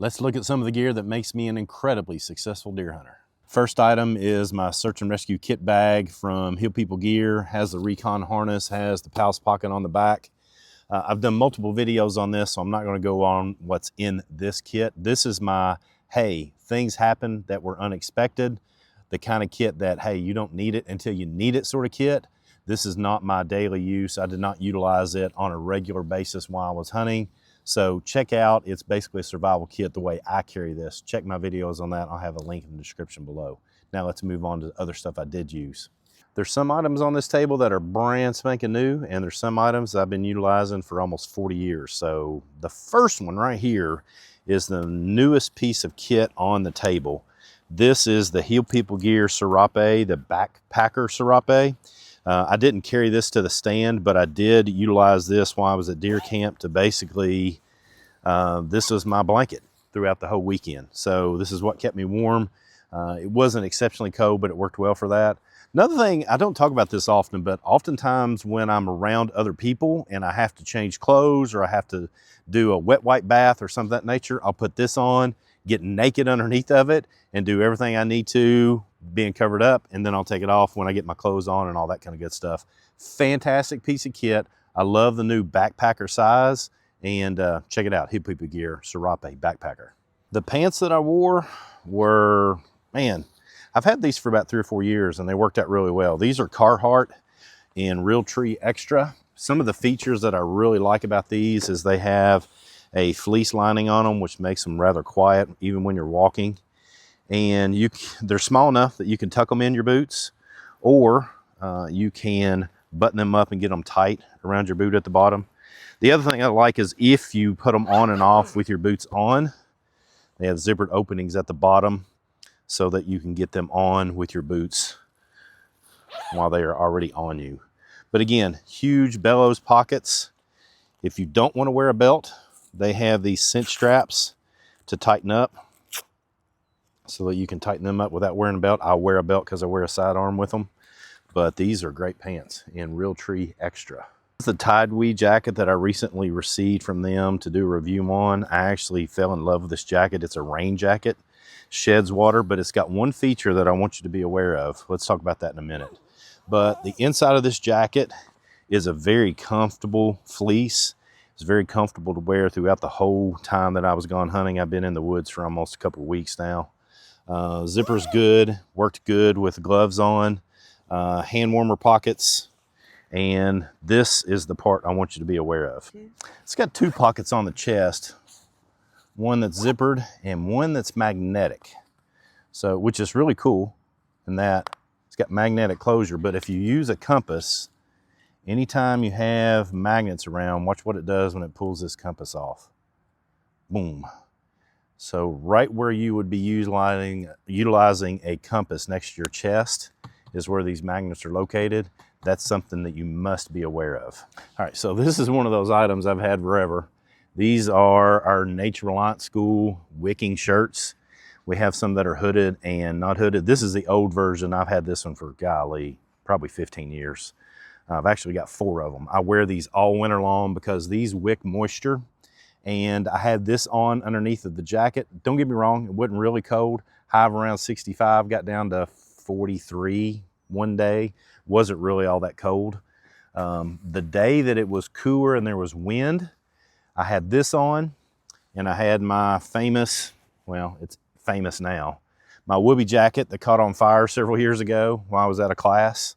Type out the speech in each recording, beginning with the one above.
Let's look at some of the gear that makes me an incredibly successful deer hunter. First item is my search and rescue kit bag from Hill People Gear. Has the Recon harness, has the Pals pocket on the back. I've done multiple videos on this, so I'm not going to go on what's in this kit. This is my, hey, things happen that were unexpected, the kind of kit that, hey, you don't need it until you need it sort of kit. This is not my daily use. I did not utilize it on a regular basis while I was hunting. So check out, it's basically a survival kit the way I carry this. Check my videos on that. I'll have a link in the description below. Now let's move on to other stuff I did use. There's some items on this table that are brand spanking new, and there's some items I've been utilizing for almost 40 years. So the first one right here is the newest piece of kit on the table. This is the Hill People Gear Serape, the Backpacker Serape. I didn't carry this to the stand, but I did utilize this while I was at deer camp to basically, this was my blanket throughout the whole weekend. So this is what kept me warm. It wasn't exceptionally cold, but it worked well for that. Another thing, I don't talk about this often, but oftentimes when I'm around other people and I have to change clothes or I have to do a wet wipe bath or something of that nature, I'll put this on, get naked underneath of it, and do everything I need to, being covered up, and then I'll take it off when I get my clothes on and all that kind of good stuff. Fantastic piece of kit. I love the new backpacker size, and check it out, Hill People Gear Serape Backpacker. The pants that I wore were, man, I've had these for about 3 or 4 years and they worked out really well. These are Carhartt in Realtree Extra. Some of the features that I really like about these is they have a fleece lining on them, which makes them rather quiet even when you're walking. And they're small enough that you can tuck them in your boots, or you can button them up and get them tight around your boot at the bottom. The other thing I like is if you put them on and off with your boots on, they have zippered openings at the bottom so that you can get them on with your boots while they are already on you. But again, huge bellows pockets. If you don't want to wear a belt, they have these cinch straps to tighten up so that you can tighten them up without wearing a belt. I wear a belt because I wear a sidearm with them, but these are great pants in Realtree Extra. This is the Tideweed jacket that I recently received from them to do a review on. I actually fell in love with this jacket. It's a rain jacket, sheds water, but it's got one feature that I want you to be aware of. Let's talk about that in a minute. But the inside of this jacket is a very comfortable fleece. It's very comfortable to wear throughout the whole time that I was gone hunting. I've been in the woods for almost a couple of weeks now. Zipper's good, worked good with gloves on, hand warmer pockets. And this is the part I want you to be aware of. It's got 2 pockets on the chest, one that's zippered and one that's magnetic. So, which is really cool in that it's got magnetic closure, but if you use a compass, anytime you have magnets around, watch what it does when it pulls this compass off. Boom. So right where you would be utilizing a compass next to your chest is where these magnets are located. That's something that you must be aware of. All right, so this is one of those items I've had forever. These are our Nature Reliant School wicking shirts. We have some that are hooded and not hooded. This is the old version. I've had this one for, golly, probably 15 years. I've actually got 4 of them. I wear these all winter long because these wick moisture. And I had this on underneath of the jacket. Don't get me wrong, it wasn't really cold. High of around 65, got down to 43 one day. Wasn't really all that cold. The day that it was cooler and there was wind, I had this on, and I had my famous, well, it's famous now, my Whoopee jacket that caught on fire several years ago while I was at a class,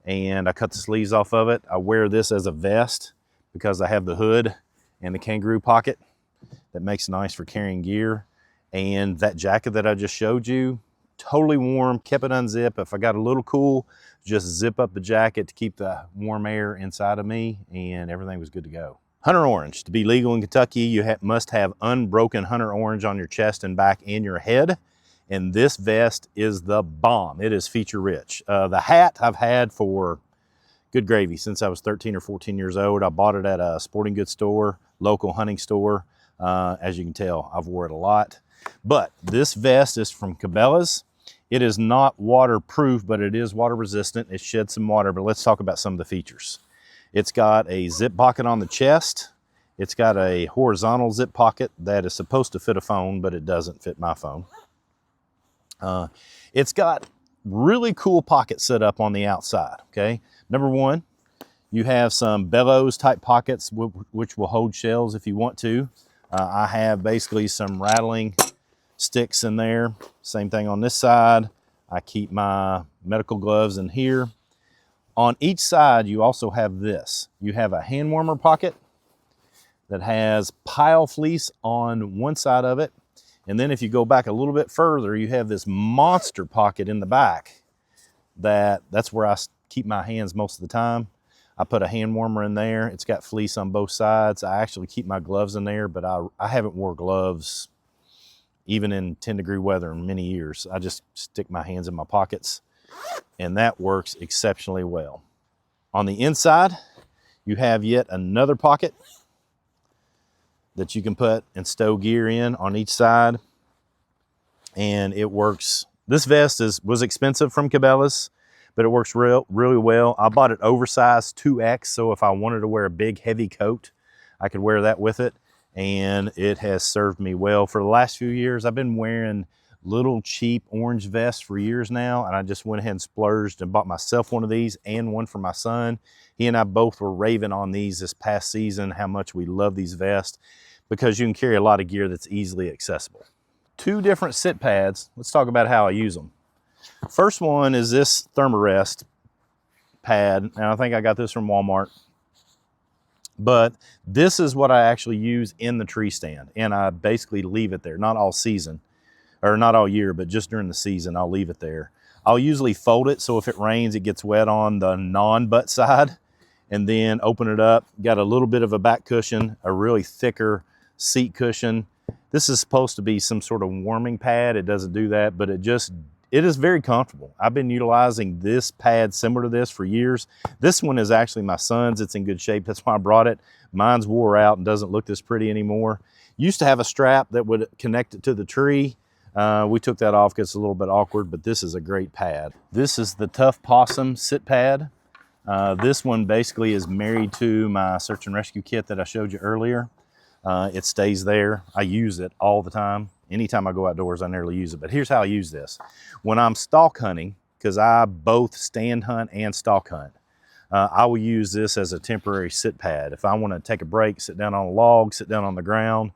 and I cut the sleeves off of it. I wear this as a vest because I have the hood and the kangaroo pocket that makes it nice for carrying gear. And that jacket that I just showed you, totally warm, kept it unzipped. If I got a little cool, just zip up the jacket to keep the warm air inside of me, and everything was good to go. Hunter orange. To be legal in Kentucky, you must have unbroken hunter orange on your chest and back and your head. And this vest is the bomb. It is feature rich. The hat I've had for good gravy since I was 13 or 14 years old. I bought it at a sporting goods store, local hunting store. As you can tell, I've wore it a lot. But this vest is from Cabela's. It is not waterproof, but it is water resistant. It sheds some water, but let's talk about some of the features. It's got a zip pocket on the chest, It's got a horizontal zip pocket that is supposed to fit a phone, but it doesn't fit my phone. It's got really cool pockets set up on the outside, okay? Number one, you have some bellows type pockets which will hold shells if you want to. I have basically some rattling sticks in there. Same thing on this side. I keep my medical gloves in here. On each side, you also have this. You have a hand warmer pocket that has pile fleece on one side of it. And then if you go back a little bit further, you have this monster pocket in the back that's where I keep my hands most of the time. I put a hand warmer in there. It's got fleece on both sides. I actually keep my gloves in there, but I haven't wore gloves even in 10-degree weather in many years. I just stick my hands in my pockets, and that works exceptionally well. On the inside, you have yet another pocket that you can put and stow gear in on each side, and it works. This vest was expensive from Cabela's, but it works really well. I bought it oversized 2X, so if I wanted to wear a big heavy coat, I could wear that with it, and it has served me well. For the last few years, I've been wearing little cheap orange vests for years now, and I just went ahead and splurged and bought myself one of these and one for my son. He and I both were raving on these this past season, how much we love these vests, because you can carry a lot of gear that's easily accessible. 2 different sit pads. Let's talk about how I use them. First one is this Thermarest pad, and I think I got this from Walmart. But this is what I actually use in the tree stand, and I basically leave it there, not all season, or not all year, but just during the season, I'll leave it there. I'll usually fold it, so if it rains, it gets wet on the non-butt side, and then open it up. Got a little bit of a back cushion, a really thicker seat cushion. This is supposed to be some sort of warming pad. It doesn't do that, but it is very comfortable. I've been utilizing this pad similar to this for years. This one is actually my son's. It's in good shape. That's why I brought it. Mine's wore out and doesn't look this pretty anymore. Used to have a strap that would connect it to the tree. We took that off because it's a little bit awkward, but this is a great pad. This is the Tough Possum sit pad. This one basically is married to my search and rescue kit that I showed you earlier. It stays there. I use it all the time. Anytime I go outdoors, I nearly use it. But here's how I use this. When I'm stalk hunting, because I both stand hunt and stalk hunt, I will use this as a temporary sit pad. If I want to take a break, sit down on a log, sit down on the ground,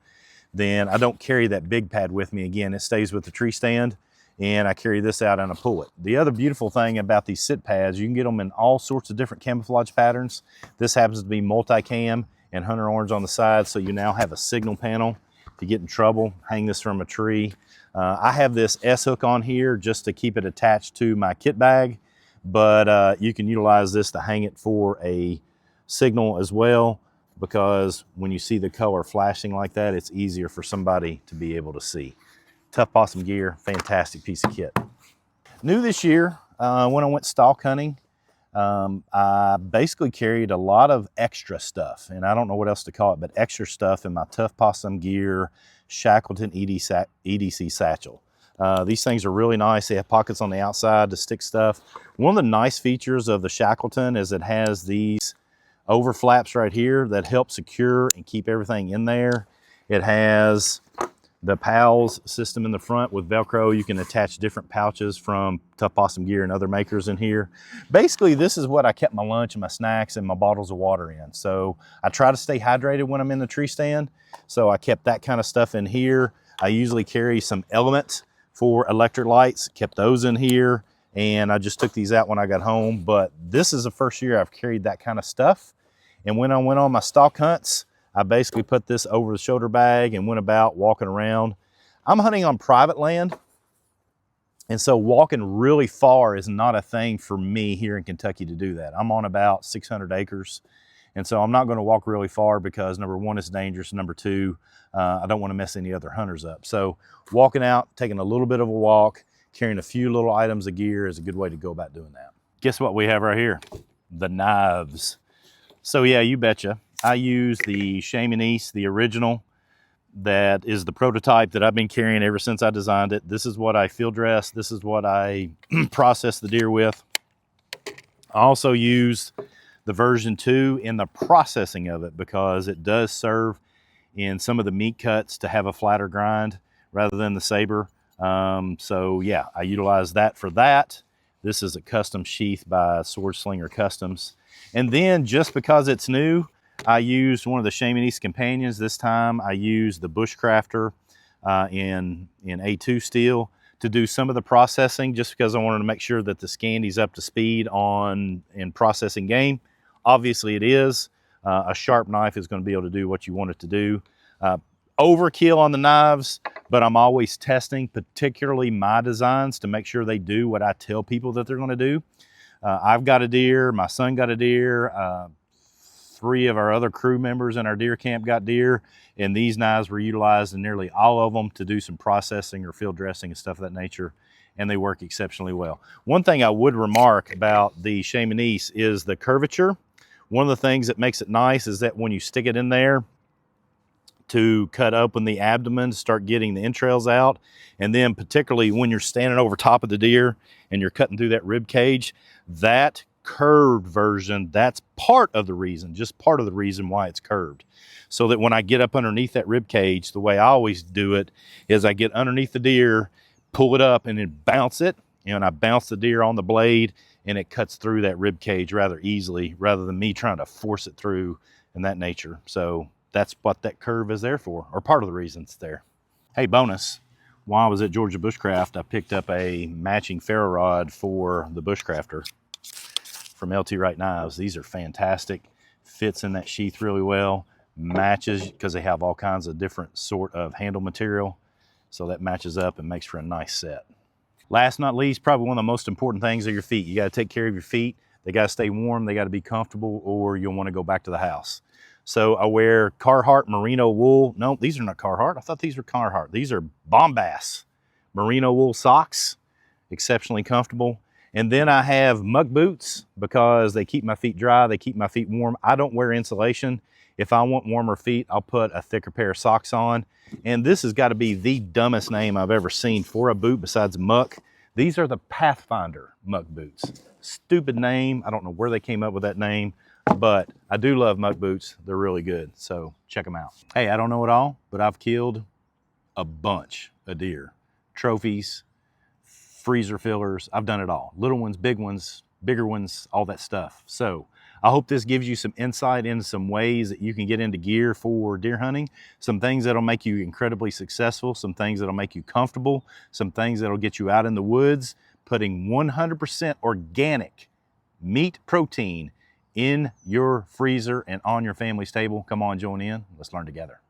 then I don't carry that big pad with me. Again, it stays with the tree stand, and I carry this out and I pull it. The other beautiful thing about these sit pads, you can get them in all sorts of different camouflage patterns. This happens to be multicam and hunter orange on the side, so you now have a signal panel. If you get in trouble, hang this from a tree. I have this S-hook on here just to keep it attached to my kit bag, but you can utilize this to hang it for a signal as well, because when you see the color flashing like that, it's easier for somebody to be able to see. Tough Possum gear, fantastic piece of kit. New this year, when I went stalk hunting, I basically carried a lot of extra stuff, and I don't know what else to call it, but extra stuff in my Tough Possum gear Shackleton EDC satchel. These things are really nice. They have pockets on the outside to stick stuff. One of the nice features of the Shackleton is it has these over flaps right here that help secure and keep everything in there. It has the PALS system in the front with Velcro. You can attach different pouches from Tough Possum gear and other makers in here. Basically, this is what I kept my lunch and my snacks and my bottles of water in. So I try to stay hydrated when I'm in the tree stand. So I kept that kind of stuff in here. I usually carry some Element for electric lights, kept those in here. And I just took these out when I got home. But this is the first year I've carried that kind of stuff. And when I went on my stalk hunts, I basically put this over the shoulder bag and went about walking around. I'm hunting on private land, and so walking really far is not a thing for me here in Kentucky to do that. I'm on about 600 acres, and so I'm not going to walk really far because number one, it's dangerous. Number two, I don't want to mess any other hunters up. So walking out, taking a little bit of a walk, carrying a few little items of gear is a good way to go about doing that. Guess what we have right here? The knives. So yeah, you betcha. I use the Chamonix, the original, that is the prototype that I've been carrying ever since I designed it. This is what I field dress. This is what I process the deer with. I also used the version 2 in the processing of it, because it does serve in some of the meat cuts to have a flatter grind rather than the saber. So yeah, I utilize that for that. This is a custom sheath by Sword Slinger Customs. And then just because it's new, I used one of the Chamonix companions. This time I used the Bushcrafter in A2 steel to do some of the processing, just because I wanted to make sure that the Scandie's up to speed in processing game. Obviously it is. A sharp knife is going to be able to do what you want it to do. Overkill on the knives, but I'm always testing, particularly my designs, to make sure they do what I tell people that they're going to do. I've got a deer, my son got a deer, 3 of our other crew members in our deer camp got deer, and these knives were utilized in nearly all of them to do some processing or field dressing and stuff of that nature, and they work exceptionally well. One thing I would remark about the Chamonix is the curvature. One of the things that makes it nice is that when you stick it in there to cut open the abdomen to start getting the entrails out, and then particularly when you're standing over top of the deer and you're cutting through that rib cage, that curved version, that's part of the reason, just part of the reason why it's curved. So that when I get up underneath that rib cage, the way I always do it is I get underneath the deer, pull it up, and then bounce it, and I bounce the deer on the blade, and it cuts through that rib cage rather easily, rather than me trying to force it through and that nature. So that's what that curve is there for, or part of the reason it's there. Hey, bonus, while I was at Georgia Bushcraft, I picked up a matching ferro rod for the Bushcrafter from LT Wright Knives. These are fantastic, fits in that sheath really well, matches, because they have all kinds of different sort of handle material, so that matches up and makes for a nice set. Last but not least, probably one of the most important things are your feet. You got to take care of your feet. They got to stay warm, they got to be comfortable, or you'll want to go back to the house. So I wear Carhartt merino wool. No, these are not Carhartt. I thought these were Carhartt. These are Bombas merino wool socks, exceptionally comfortable. And then I have muck boots because they keep my feet dry, they keep my feet warm. I don't wear insulation. If I want warmer feet, I'll put a thicker pair of socks on. And this has got to be the dumbest name I've ever seen for a boot besides muck. These are the Pathfinder muck boots. Stupid name. I don't know where they came up with that name, but I do love muck boots. They're really good, so check them out. Hey, I don't know it all, but I've killed a bunch of deer. Trophies, freezer fillers, I've done it all. Little ones, big ones, bigger ones, all that stuff. So I hope this gives you some insight into some ways that you can get into gear for deer hunting, some things that'll make you incredibly successful, some things that'll make you comfortable, some things that'll get you out in the woods, putting 100% organic meat protein in your freezer and on your family's table. Come on, join in. Let's learn together.